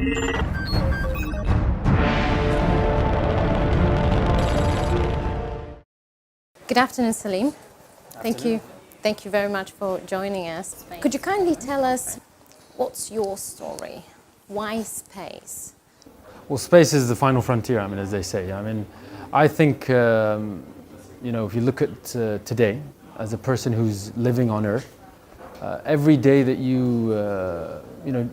Good afternoon, Salim. Thank you very much for joining us. Could you kindly tell us what's your story? Why space? Well, space is the final frontier, as they say. I think, if you look at today, as a person who's living on Earth, every day that you,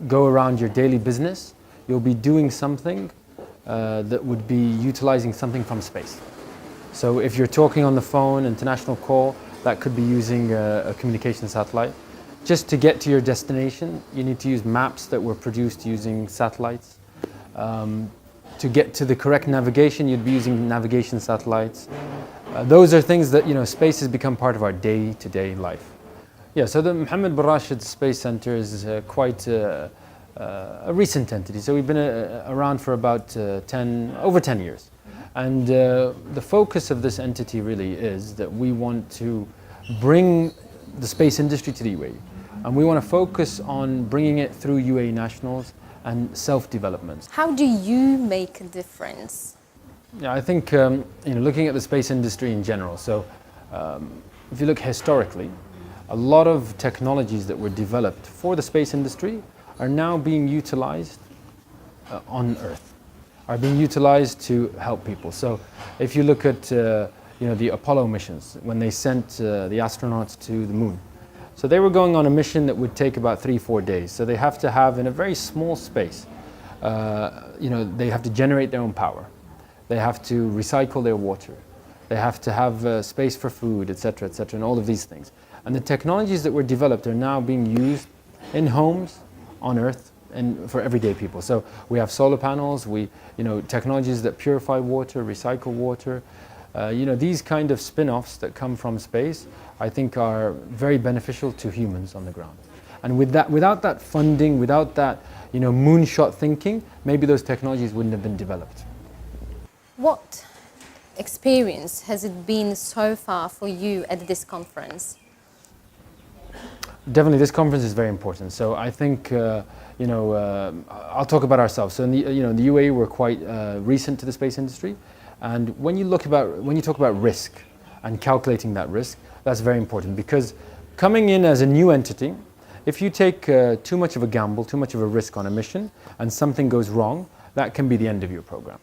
go around your daily business, you'll be doing something that would be utilizing something from space. So if you're talking on the phone, international call, that could be using a communication satellite. Just to get to your destination, you need to use maps that were produced using satellites. To get to the correct navigation, you'd be using navigation satellites. Those are things that, space has become part of our day-to-day life. Yeah, so the Mohammed bin Rashid Space Center is quite a recent entity. So we've been around for about over 10 years. And the focus of this entity really is that we want to bring the space industry to the UAE. And we want to focus on bringing it through UAE nationals and self-development. How do you make a difference? Yeah, I think, looking at the space industry in general, so if you look historically, a lot of technologies that were developed for the space industry are now being utilized on Earth, are being utilized to help people. So if you look at the Apollo missions, when they sent the astronauts to the moon, so they were going on a mission that would take about 3-4 days. So they have to have, in a very small space, they have to generate their own power. They have to recycle their water. They have to have space for food, etc., and all of these things. And the technologies that were developed are now being used in homes, on Earth, and for everyday people. So we have solar panels, technologies that purify water, recycle water. These kind of spin-offs that come from space, I think are very beneficial to humans on the ground. And without that funding, without that, moonshot thinking, maybe those technologies wouldn't have been developed. What experience has it been so far for you at this conference? Definitely, this conference is very important. So I think, I'll talk about ourselves. So in the UAE, we're quite recent to the space industry. And when you talk about risk and calculating that risk, that's very important, because coming in as a new entity, if you take too much of a gamble, too much of a risk on a mission, and something goes wrong, that can be the end of your program.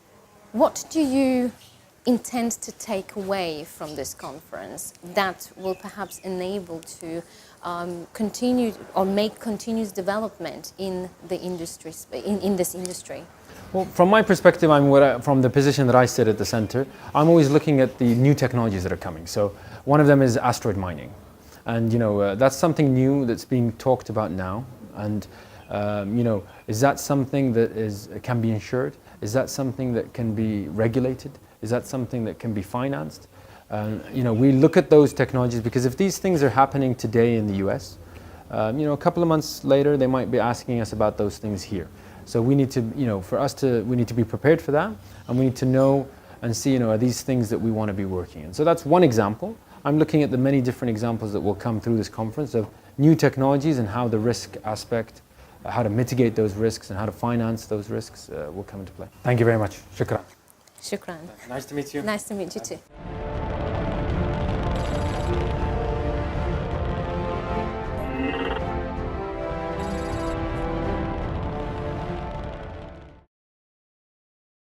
What do you intend to take away from this conference that will perhaps enable to continue or make continuous development in the industry, in this industry? Well, from my perspective, from the position that I sit at the center, I'm always looking at the new technologies that are coming. So one of them is asteroid mining. And that's something new that's being talked about now. And is that something that can be insured? Is that something that can be regulated? Is that something that can be financed? We look at those technologies because if these things are happening today in the US, a couple of months later, they might be asking us about those things here. So we need to, we need to be prepared for that, and we need to know and see, are these things that we want to be working in. So that's one example. I'm looking at the many different examples that will come through this conference of new technologies and how the risk aspect, how to mitigate those risks and how to finance those risks will come into play. Thank you very much. Shukran. Shukran. Nice to meet you. Nice to meet you too.